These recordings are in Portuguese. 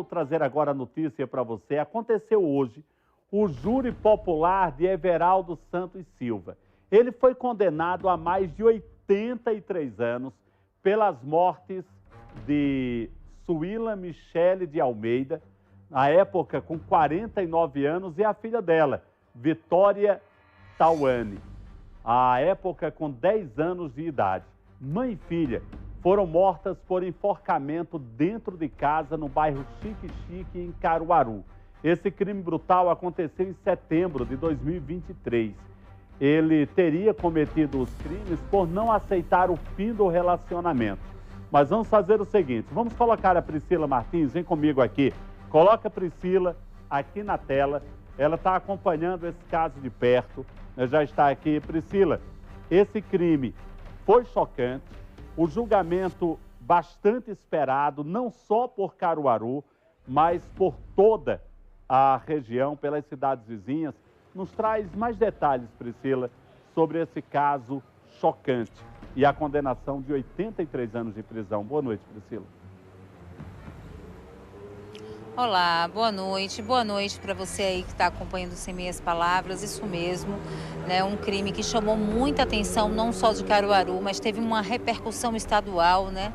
quero trazer agora a notícia para você. Aconteceu hoje o júri popular de Everaldo Santos Silva. Ele foi condenado a mais de 83 anos pelas mortes de Suíla Michele de Almeida, na época com 49 anos, e a filha dela, Vitória Tauane, à época com 10 anos de idade. Mãe e filha foram mortas por enforcamento dentro de casa no bairro Xique-Xique, em Caruaru. Esse crime brutal aconteceu em setembro de 2023. Ele teria cometido os crimes por não aceitar o fim do relacionamento. Mas vamos fazer o seguinte, vamos colocar a Priscila Martins, vem comigo aqui. Coloca a Priscila aqui na tela, ela está acompanhando esse caso de perto, já está aqui. Priscila, esse crime foi chocante, o julgamento bastante esperado, não só por Caruaru, mas por toda a região, pelas cidades vizinhas. Nos traz mais detalhes, Priscila, sobre esse caso chocante e a condenação de 83 anos de prisão. Boa noite, Priscila. Olá, boa noite para você aí que está acompanhando Sem Meias Palavras. Isso mesmo, né? Um crime que chamou muita atenção, não só de Caruaru, mas teve uma repercussão estadual, né?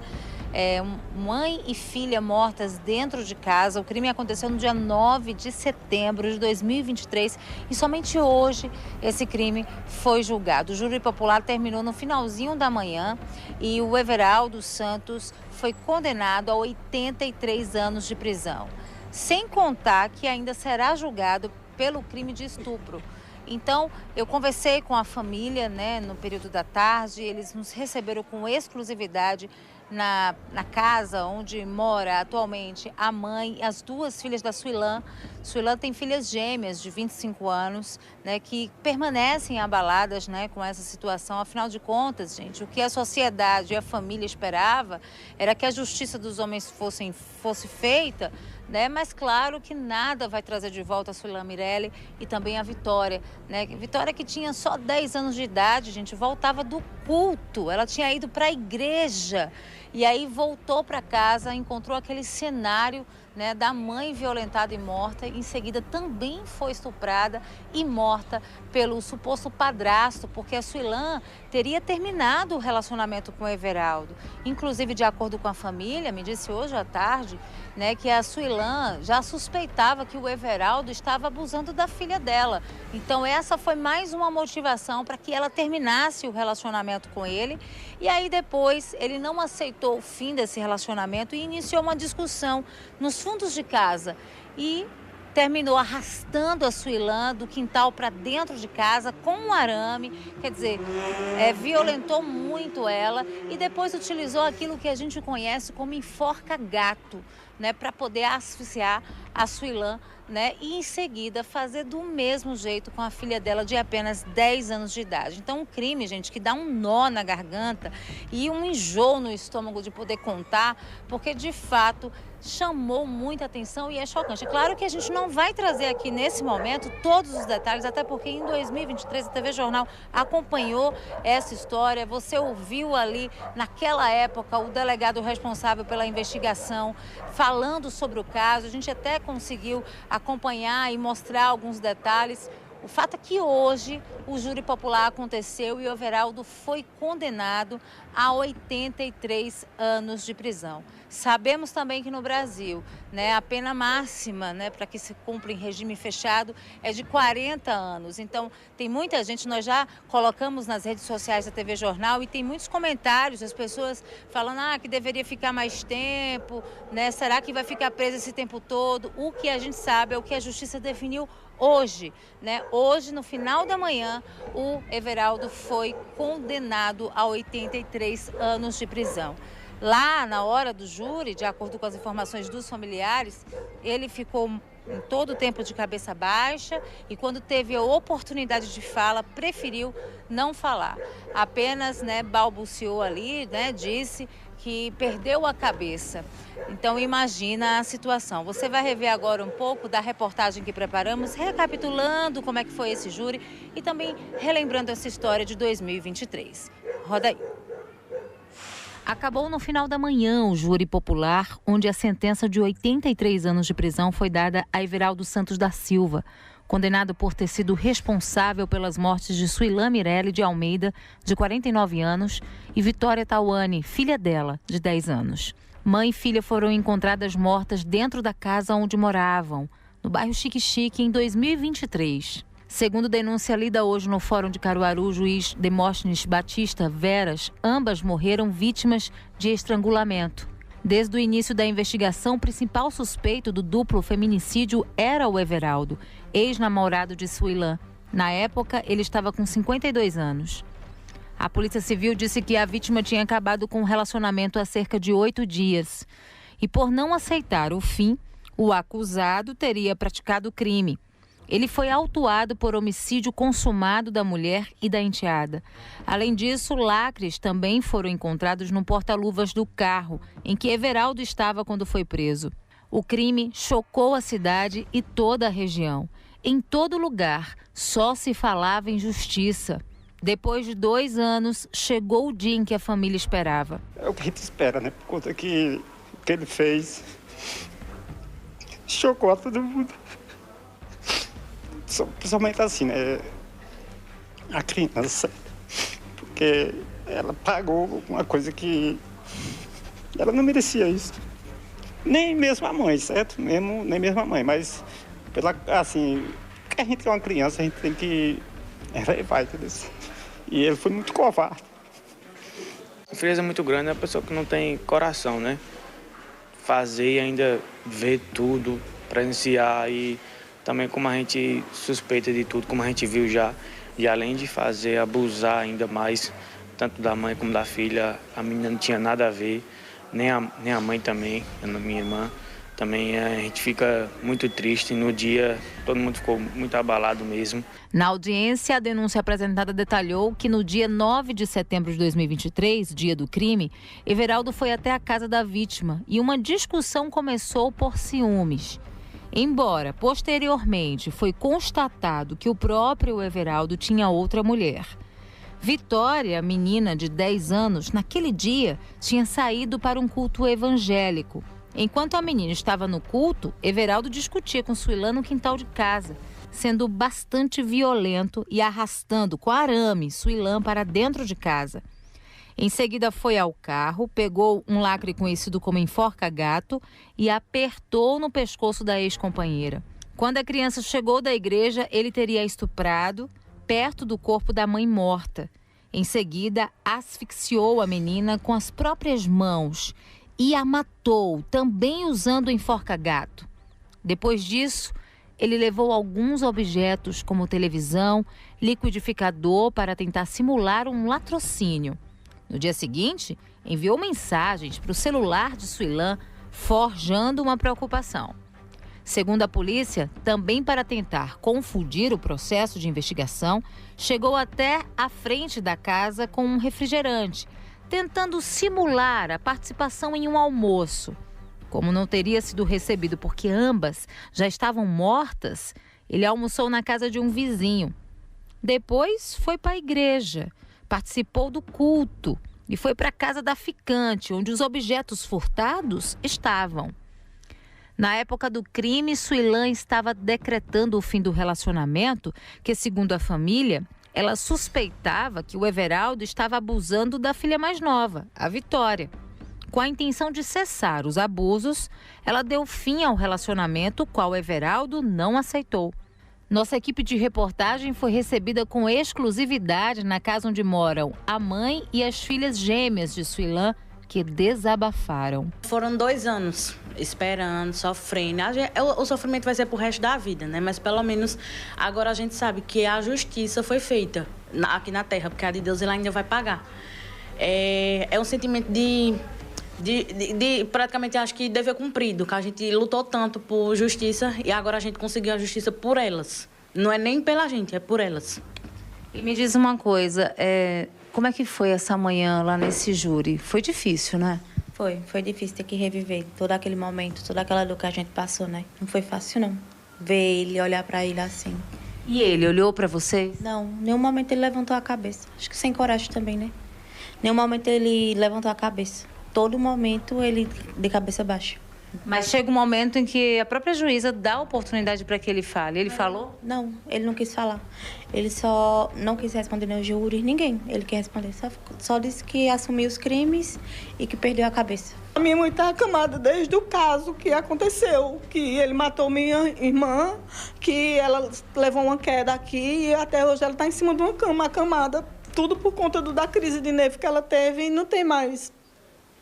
Mãe e filha mortas dentro de casa. O crime aconteceu no dia 9 de setembro de 2023 e somente hoje esse crime foi julgado. O júri popular terminou no finalzinho da manhã e o Everaldo Santos foi condenado a 83 anos de prisão. Sem contar que ainda será julgado pelo crime de estupro. Então, eu conversei com a família, né, no período da tarde, eles nos receberam com exclusividade na casa onde mora atualmente a mãe e as duas filhas da Suílan. Suílan tem filhas gêmeas de 25 anos, né, que permanecem abaladas, né, com essa situação. Afinal de contas, gente, o que a sociedade e a família esperava era que a justiça dos homens fosse feita, né? Mas claro que nada vai trazer de volta a Suíla Mirelli e também a Vitória, né? Vitória, que tinha só 10 anos de idade, gente, voltava do culto, ela tinha ido para a igreja e aí voltou para casa, encontrou aquele cenário, né, da mãe violentada e morta. Em seguida também foi estuprada e morta pelo suposto padrasto, porque a Suílan teria terminado o relacionamento com o Everaldo. Inclusive, de acordo com a família, me disse hoje à tarde, né, que a Suílan já suspeitava que o Everaldo estava abusando da filha dela. Então essa foi mais uma motivação para que ela terminasse o relacionamento com ele. E aí depois ele não aceitou o fim desse relacionamento e iniciou uma discussão nos fundos de casa e terminou arrastando a Suílan do quintal para dentro de casa com um arame, quer dizer, violentou muito ela e depois utilizou aquilo que a gente conhece como enforca-gato, né, para poder asfixiar a Suílan, né, e em seguida fazer do mesmo jeito com a filha dela de apenas 10 anos de idade. Então, um crime, gente, que dá um nó na garganta e um enjoo no estômago de poder contar, porque de fato chamou muita atenção e é chocante. É claro que a gente não vai trazer aqui nesse momento todos os detalhes, até porque em 2023 a TV Jornal acompanhou essa história. Você ouviu ali, naquela época, o delegado responsável pela investigação falando sobre o caso. A gente até conseguiu acompanhar e mostrar alguns detalhes. O fato é que hoje o júri popular aconteceu e o Everaldo foi condenado a 83 anos de prisão. Sabemos também que no Brasil, né, a pena máxima, né, para que se cumpra em regime fechado é de 40 anos. Então, tem muita gente, nós já colocamos nas redes sociais da TV Jornal e tem muitos comentários, as pessoas falando que deveria ficar mais tempo, né, será que vai ficar preso esse tempo todo? O que a gente sabe é o que a justiça definiu hoje, né? Hoje, no final da manhã, o Everaldo foi condenado a 83 anos de prisão. Lá, na hora do júri, de acordo com as informações dos familiares, ele ficou em todo o tempo de cabeça baixa e quando teve a oportunidade de fala, preferiu não falar. Apenas, né, balbuciou ali, né, disse que perdeu a cabeça. Então imagina a situação. Você vai rever agora um pouco da reportagem que preparamos, recapitulando como é que foi esse júri e também relembrando essa história de 2023. Roda aí. Acabou no final da manhã o júri popular, onde a sentença de 83 anos de prisão foi dada a Everaldo Santos da Silva, condenado por ter sido responsável pelas mortes de Suilã Mirelli de Almeida, de 49 anos, e Vitória Tauane, filha dela, de 10 anos. Mãe e filha foram encontradas mortas dentro da casa onde moravam, no bairro Xique-Xique, em 2023. Segundo denúncia lida hoje no Fórum de Caruaru, o juiz Demóstenes Batista Veras, ambas morreram vítimas de estrangulamento. Desde o início da investigação, o principal suspeito do duplo feminicídio era o Everaldo, ex-namorado de Suilã. Na época, ele estava com 52 anos. A Polícia Civil disse que a vítima tinha acabado com um relacionamento há cerca de 8 dias. E por não aceitar o fim, o acusado teria praticado o crime. Ele foi autuado por homicídio consumado da mulher e da enteada. Além disso, lacres também foram encontrados no porta-luvas do carro em que Everaldo estava quando foi preso. O crime chocou a cidade e toda a região. Em todo lugar, só se falava em justiça. Depois de 2 anos, chegou o dia em que a família esperava. É o que a gente espera, né? Por conta que o que ele fez chocou a todo mundo. Principalmente assim, né? A criança. Porque ela pagou uma coisa que ela não merecia isso. Nem mesmo a mãe, certo? Nem mesmo a mãe, mas assim, porque a gente é uma criança, a gente tem que relevar, entendeu? E ele foi muito covarde. A frieza é muito grande, é uma pessoa que não tem coração, né? Fazer e ainda ver tudo, presenciar e também como a gente suspeita de tudo, como a gente viu já. E além de fazer, abusar ainda mais, tanto da mãe como da filha, a menina não tinha nada a ver, nem a mãe também, a minha irmã. Também a gente fica muito triste. No dia, todo mundo ficou muito abalado mesmo. Na audiência, a denúncia apresentada detalhou que no dia 9 de setembro de 2023, dia do crime, Everaldo foi até a casa da vítima e uma discussão começou por ciúmes. Embora, posteriormente, foi constatado que o próprio Everaldo tinha outra mulher. Vitória, menina de 10 anos, naquele dia tinha saído para um culto evangélico. Enquanto a menina estava no culto, Everaldo discutia com Suilã no quintal de casa, sendo bastante violento e arrastando com arame Suilã para dentro de casa. Em seguida foi ao carro, pegou um lacre conhecido como enforca-gato e apertou no pescoço da ex-companheira. Quando a criança chegou da igreja, ele teria a estuprado perto do corpo da mãe morta. Em seguida, asfixiou a menina com as próprias mãos e a matou, também usando o enforca-gato. Depois disso, ele levou alguns objetos, como televisão, liquidificador, para tentar simular um latrocínio. No dia seguinte, enviou mensagens para o celular de Suilã, forjando uma preocupação. Segundo a polícia, também para tentar confundir o processo de investigação, chegou até a frente da casa com um refrigerante, tentando simular a participação em um almoço. Como não teria sido recebido porque ambas já estavam mortas, ele almoçou na casa de um vizinho. Depois foi para a igreja, participou do culto e foi para a casa da ficante, onde os objetos furtados estavam. Na época do crime, Suilã estava decretando o fim do relacionamento, que, segundo a família, ela suspeitava que o Everaldo estava abusando da filha mais nova, a Vitória. Com a intenção de cessar os abusos, ela deu fim ao relacionamento, qual Everaldo não aceitou. Nossa equipe de reportagem foi recebida com exclusividade na casa onde moram a mãe e as filhas gêmeas de Suilã, que desabafaram. Foram 2 anos esperando, sofrendo. O sofrimento vai ser pro resto da vida, né? Mas pelo menos agora a gente sabe que a justiça foi feita aqui na Terra, porque a de Deus ele ainda vai pagar. É um sentimento de praticamente, acho que dever cumprido, que a gente lutou tanto por justiça e agora a gente conseguiu a justiça por elas. Não é nem pela gente, é por elas. E me diz uma coisa, como é que foi essa manhã lá nesse júri? Foi difícil, né? Foi difícil ter que reviver todo aquele momento, toda aquela dor que a gente passou, né? Não foi fácil, não. Ver ele, olhar pra ele assim. E ele olhou pra vocês? Não, em nenhum momento ele levantou a cabeça. Acho que sem coragem também, né? Nenhum momento ele levantou a cabeça. Todo momento ele de cabeça baixa. Mas chega um momento em que a própria juíza dá oportunidade para que ele fale. Ele falou? Não, ele não quis falar. Ele só não quis responder no júri, ninguém. Ele quer responder. Só disse que assumiu os crimes e que perdeu a cabeça. A minha mãe está acamada desde o caso que aconteceu, que ele matou minha irmã, que ela levou uma queda aqui e até hoje ela está em cima de uma cama, acamada. Tudo por conta da crise de nervo que ela teve e não tem mais.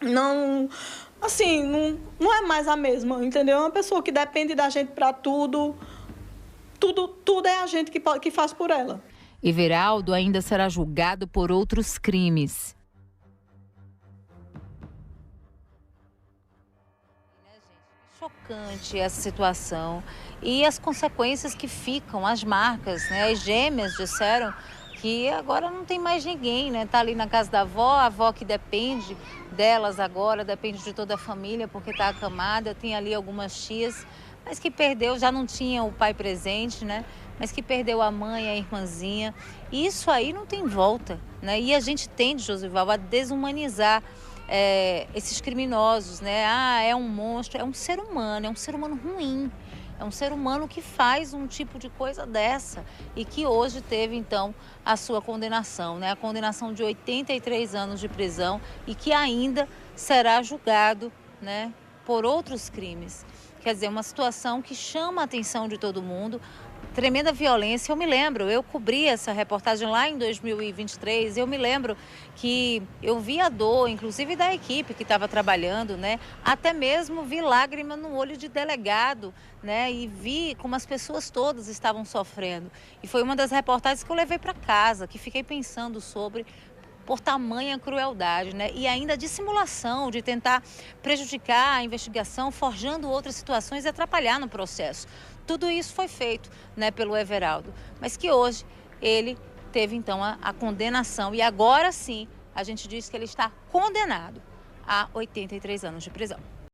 Não... Assim, não é mais a mesma, entendeu? É uma pessoa que depende da gente para tudo. Tudo é a gente que faz por ela. Everaldo ainda será julgado por outros crimes. Chocante essa situação e as consequências que ficam, as marcas, né? As gêmeas disseram que agora não tem mais ninguém, né? Tá ali na casa da avó, a avó que depende delas agora, depende de toda a família porque tá acamada, tem ali algumas tias, mas que perdeu, já não tinha o pai presente, né? Mas que perdeu a mãe, a irmãzinha. E isso aí não tem volta, né? E a gente tende, Josival, a desumanizar esses criminosos, né? Ah, é um monstro, é um ser humano ruim. É um ser humano que faz um tipo de coisa dessa e que hoje teve, então, a sua condenação, né? A condenação de 83 anos de prisão e que ainda será julgado, né, por outros crimes. Quer dizer, uma situação que chama a atenção de todo mundo, tremenda violência. Eu me lembro, eu cobri essa reportagem lá em 2023, eu me lembro que eu vi a dor, inclusive da equipe que estava trabalhando, né? Até mesmo vi lágrima no olho de delegado, né? E vi como as pessoas todas estavam sofrendo. E foi uma das reportagens que eu levei para casa, que fiquei pensando sobre por tamanha crueldade, né? E ainda a dissimulação de tentar prejudicar a investigação, forjando outras situações e atrapalhar no processo. Tudo isso foi feito, né, pelo Everaldo, mas que hoje ele teve então a condenação e agora sim a gente diz que ele está condenado a 83 anos de prisão.